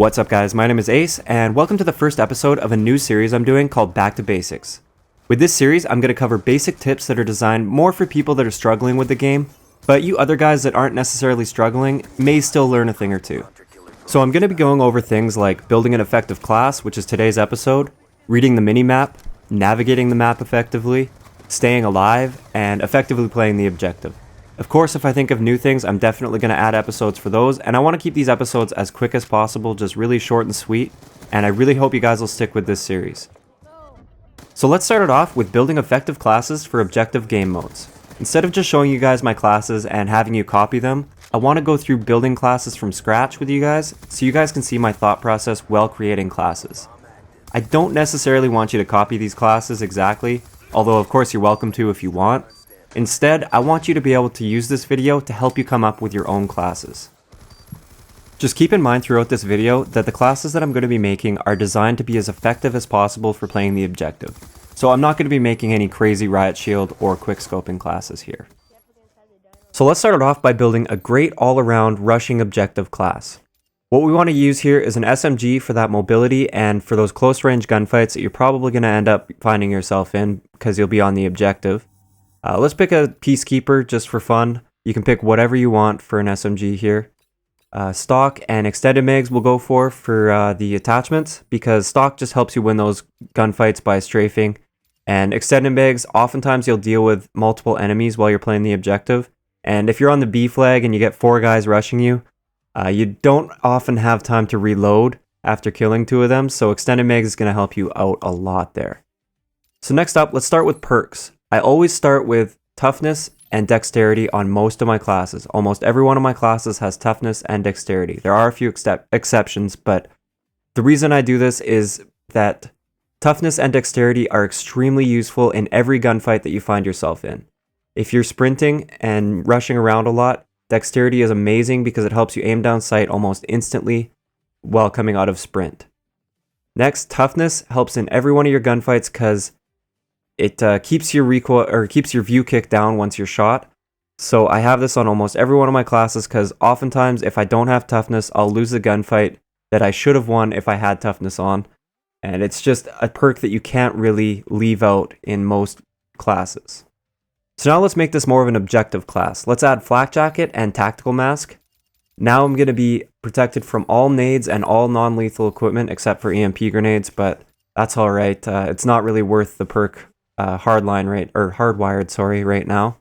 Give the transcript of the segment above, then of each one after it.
What's up guys, my name is Ace, and welcome to the first episode of a new series I'm doing called Back to Basics. With this series, I'm going to cover basic tips that are designed more for people that are struggling with the game, but you other guys that aren't necessarily struggling may still learn a thing or two. So I'm going to be going over things like building an effective class, which is today's episode, reading the mini-map, navigating the map effectively, staying alive, and effectively playing the objective. Of course, if I think of new things, I'm definitely going to add episodes for those, and I want to keep these episodes as quick as possible, just really short and sweet, and I really hope you guys will stick with this series. So let's start it off with building effective classes for objective game modes. Instead of just showing you guys my classes and having you copy them, I want to go through building classes from scratch with you guys, so you guys can see my thought process while creating classes. I don't necessarily want you to copy these classes exactly, although of course you're welcome to if you want. Instead, I want you to be able to use this video to help you come up with your own classes. Just keep in mind throughout this video that the classes that I'm going to be making are designed to be as effective as possible for playing the objective. So I'm not going to be making any crazy riot shield or quickscoping classes here. So let's start it off by building a great all-around rushing objective class. What we want to use here is an SMG for that mobility and for those close range gunfights that you're probably going to end up finding yourself in because you'll be on the objective. Let's pick a Peacekeeper just for fun. You can pick whatever you want for an SMG here. Stock and extended mags we'll go for the attachments, because stock just helps you win those gunfights by strafing. And extended mags, oftentimes you'll deal with multiple enemies while you're playing the objective. And if you're on the B flag and you get 4 guys rushing you, you don't often have time to reload after killing 2 of them, so extended mags is going to help you out a lot there. So next up, let's start with perks. I always start with Toughness and Dexterity on most of my classes. Almost every one of my classes has Toughness and Dexterity. There are a few exceptions, but the reason I do this is that Toughness and Dexterity are extremely useful in every gunfight that you find yourself in. If you're sprinting and rushing around a lot, Dexterity is amazing because it helps you aim down sight almost instantly while coming out of sprint. Next, Toughness helps in every one of your gunfights because it keeps your recoil or keeps your view kick down once you're shot. So I have this on almost every one of my classes because oftentimes if I don't have Toughness, I'll lose the gunfight that I should have won if I had Toughness on. And it's just a perk that you can't really leave out in most classes. So now let's make this more of an objective class. Let's add Flak Jacket and Tactical Mask. Now I'm going to be protected from all nades and all non-lethal equipment except for EMP grenades, but that's alright. It's not really worth the perk hardwired right now.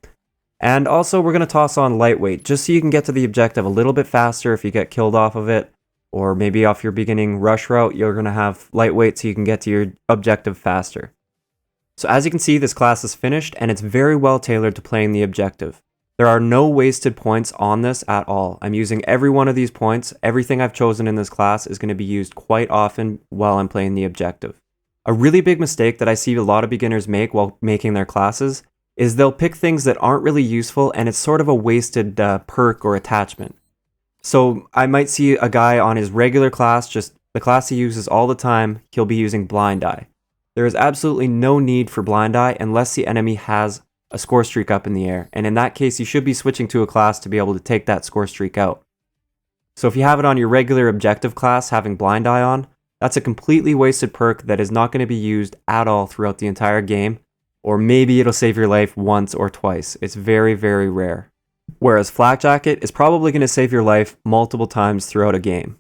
And also we're going to toss on Lightweight, just so you can get to the objective a little bit faster if you get killed off of it, or maybe off your beginning rush route, you're going to have Lightweight so you can get to your objective faster. So as you can see, this class is finished, and it's very well tailored to playing the objective. There are no wasted points on this at all. I'm using every one of these points. Everything I've chosen in this class is going to be used quite often while I'm playing the objective. A really big mistake that I see a lot of beginners make while making their classes is they'll pick things that aren't really useful, and it's sort of a wasted perk or attachment. So I might see a guy on his regular class, just the class he uses all the time, he'll be using Blind Eye. There is absolutely no need for Blind Eye unless the enemy has a score streak up in the air, and in that case you should be switching to a class to be able to take that score streak out. So if you have it on your regular objective class having Blind Eye on, that's a completely wasted perk that is not going to be used at all throughout the entire game, or maybe it'll save your life once or twice. It's very, very rare. Whereas Flak Jacket is probably going to save your life multiple times throughout a game.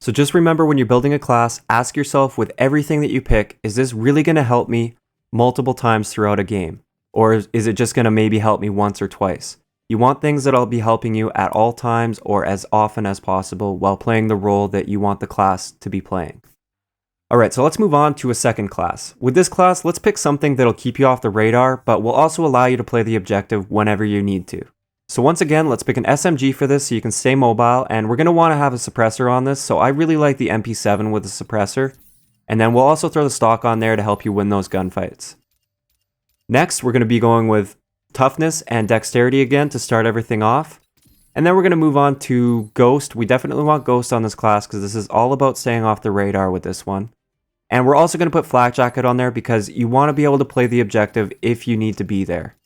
So just remember, when you're building a class, ask yourself with everything that you pick, is this really going to help me multiple times throughout a game? Or is it just going to maybe help me once or twice? You want things that'll be helping you at all times or as often as possible while playing the role that you want the class to be playing. Alright, so let's move on to a second class. With this class, let's pick something that'll keep you off the radar, but will also allow you to play the objective whenever you need to. So once again, let's pick an SMG for this so you can stay mobile, and we're going to want to have a suppressor on this, so I really like the MP7 with the suppressor. And then we'll also throw the stock on there to help you win those gunfights. Next, we're going to be going with Toughness and Dexterity again to start everything off. And then we're going to move on to Ghost. We definitely want Ghost on this class because this is all about staying off the radar with this one. And we're also going to put Flak Jacket on there because you want to be able to play the objective if you need to be there.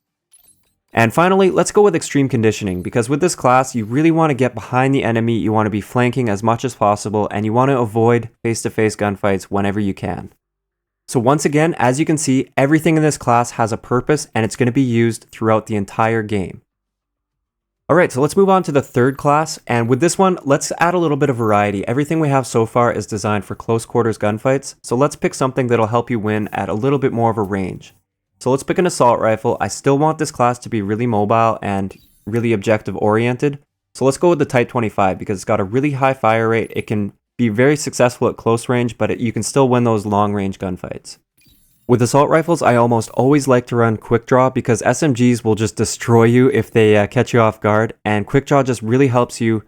And finally, let's go with extreme conditioning, because with this class, you really want to get behind the enemy, you want to be flanking as much as possible, and you want to avoid face-to-face gunfights whenever you can. So once again, as you can see, everything in this class has a purpose, and it's going to be used throughout the entire game. Alright, so let's move on to the third class, and with this one, let's add a little bit of variety. Everything we have so far is designed for close quarters gunfights, so let's pick something that'll help you win at a little bit more of a range. So let's pick an assault rifle. I still want this class to be really mobile and really objective oriented. So let's go with the Type 25 because it's got a really high fire rate. It can be very successful at close range, but you can still win those long range gunfights. With assault rifles, I almost always like to run quick draw because SMGs will just destroy you if they catch you off guard, and quick draw just really helps you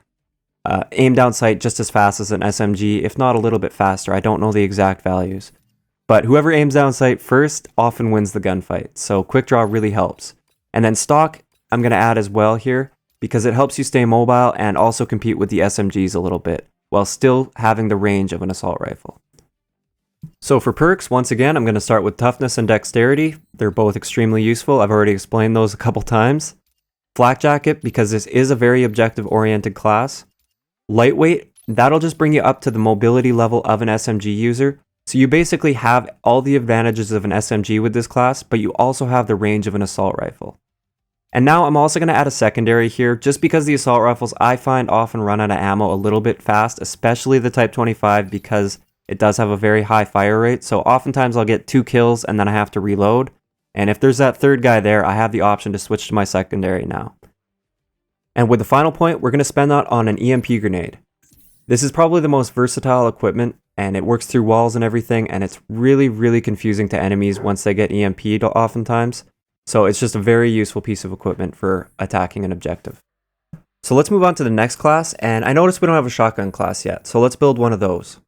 aim down sight just as fast as an SMG, if not a little bit faster. I don't know the exact values. But whoever aims down sight first often wins the gunfight, so quick draw really helps. And then stock, I'm going to add as well here, because it helps you stay mobile and also compete with the SMGs a little bit, while still having the range of an assault rifle. So for perks, once again, I'm going to start with Toughness and Dexterity. They're both extremely useful. I've already explained those a couple times. Flak Jacket, because this is a very objective-oriented class. Lightweight, that'll just bring you up to the mobility level of an SMG user. So you basically have all the advantages of an SMG with this class, but you also have the range of an assault rifle. And now I'm also going to add a secondary here, just because the assault rifles I find often run out of ammo a little bit fast, especially the Type 25 because it does have a very high fire rate. So oftentimes I'll get 2 kills and then I have to reload. And if there's that third guy there, I have the option to switch to my secondary now. And with the final point, we're going to spend that on an EMP grenade. This is probably the most versatile equipment, and it works through walls and everything, and it's really, really confusing to enemies once they get EMP'd oftentimes. So it's just a very useful piece of equipment for attacking an objective. So let's move on to the next class, and I noticed we don't have a shotgun class yet, so let's build one of those.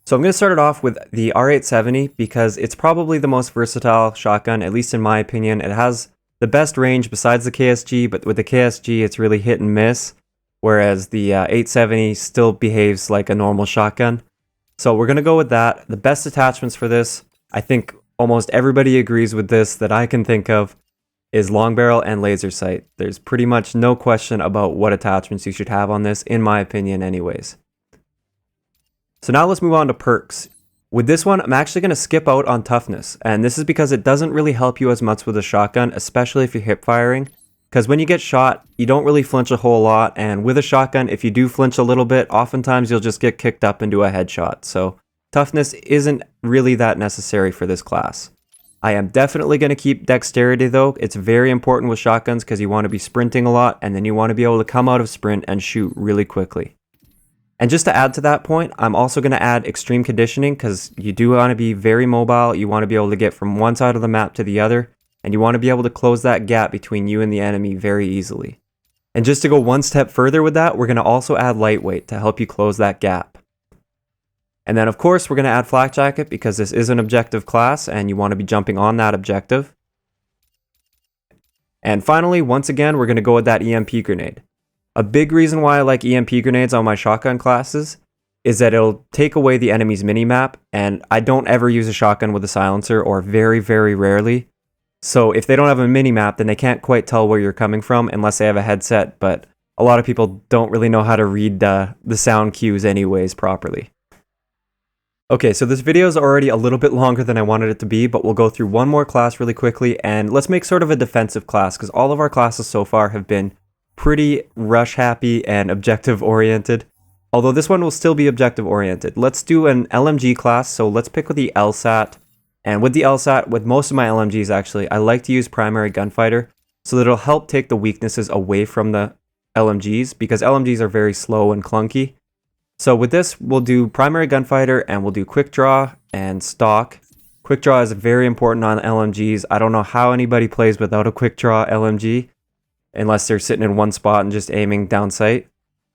So I'm going to start it off with the R870 because it's probably the most versatile shotgun, at least in my opinion. It has the best range besides the KSG, but with the KSG it's really hit and miss. Whereas the 870 still behaves like a normal shotgun. So we're going to go with that. The best attachments for this, I think almost everybody agrees with this that I can think of, is long barrel and laser sight. There's pretty much no question about what attachments you should have on this, in my opinion anyways. So now let's move on to perks. With this one, I'm actually going to skip out on toughness. And this is because it doesn't really help you as much with a shotgun, especially if you're hip firing. Because when you get shot, you don't really flinch a whole lot, and with a shotgun, if you do flinch a little bit, oftentimes you'll just get kicked up into a headshot. So toughness isn't really that necessary for this class. I am definitely going to keep dexterity though. It's very important with shotguns because you want to be sprinting a lot, and then you want to be able to come out of sprint and shoot really quickly. And just to add to that point, I'm also going to add extreme conditioning because you do want to be very mobile. You want to be able to get from one side of the map to the other. And you want to be able to close that gap between you and the enemy very easily. And just to go one step further with that, we're going to also add lightweight to help you close that gap. And then of course we're going to add flak jacket because this is an objective class and you want to be jumping on that objective. And finally, once again, we're going to go with that EMP grenade. A big reason why I like EMP grenades on my shotgun classes is that it'll take away the enemy's minimap, and I don't ever use a shotgun with a silencer, or very, very rarely. So if they don't have a mini-map, then they can't quite tell where you're coming from unless they have a headset, but a lot of people don't really know how to read the sound cues anyways properly. Okay, so this video is already a little bit longer than I wanted it to be, but we'll go through one more class really quickly, and let's make sort of a defensive class, because all of our classes so far have been pretty rush-happy and objective-oriented, although this one will still be objective-oriented. Let's do an LMG class, so let's pick with the LSAT. And with the LSAT, with most of my LMGs actually, I like to use primary gunfighter so that it'll help take the weaknesses away from the LMGs because LMGs are very slow and clunky. So with this, we'll do primary gunfighter and we'll do quick draw and stock. Quick draw is very important on LMGs. I don't know how anybody plays without a quick draw LMG unless they're sitting in one spot and just aiming down sight,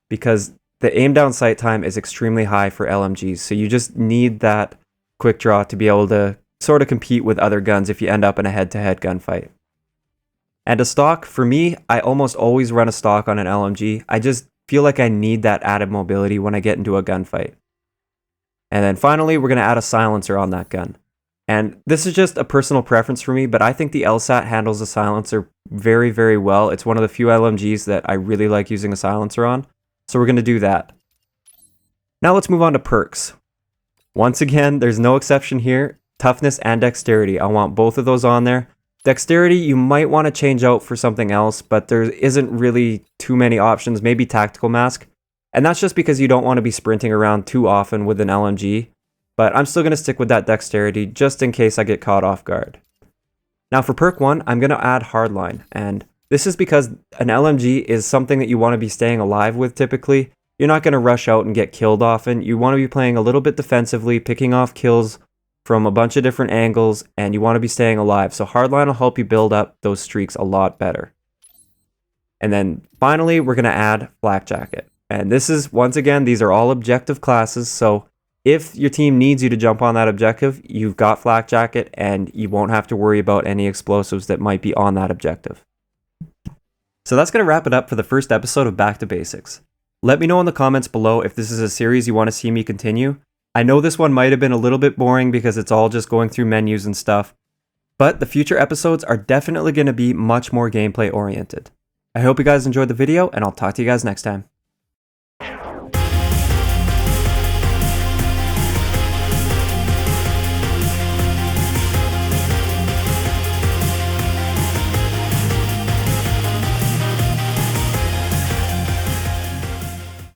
because the aim down sight time is extremely high for LMGs. So you just need that quick draw to be able to sort of compete with other guns if you end up in a head-to-head gunfight. And a stock, for me, I almost always run a stock on an LMG. I just feel like I need that added mobility when I get into a gunfight. And then finally, we're going to add a silencer on that gun. And this is just a personal preference for me, but I think the LSAT handles the silencer very, very well. It's one of the few LMGs that I really like using a silencer on. So we're going to do that. Now let's move on to perks. Once again, there's no exception here. Toughness and Dexterity. I want both of those on there. Dexterity, you might want to change out for something else, but there isn't really too many options. Maybe Tactical Mask. And that's just because you don't want to be sprinting around too often with an LMG. But I'm still going to stick with that Dexterity just in case I get caught off guard. Now for perk 1, I'm going to add Hardline. And this is because an LMG is something that you want to be staying alive with typically. You're not going to rush out and get killed often. You want to be playing a little bit defensively, picking off kills from a bunch of different angles, and you want to be staying alive. So Hardline will help you build up those streaks a lot better. And then finally, we're going to add Flak Jacket. And this is, once again, these are all objective classes, so if your team needs you to jump on that objective, you've got Flak Jacket and you won't have to worry about any explosives that might be on that objective. So that's going to wrap it up for the first episode of Back to Basics. Let me know in the comments below if this is a series you want to see me continue. I know this one might have been a little bit boring because it's all just going through menus and stuff, but the future episodes are definitely going to be much more gameplay oriented. I hope you guys enjoyed the video, and I'll talk to you guys next time.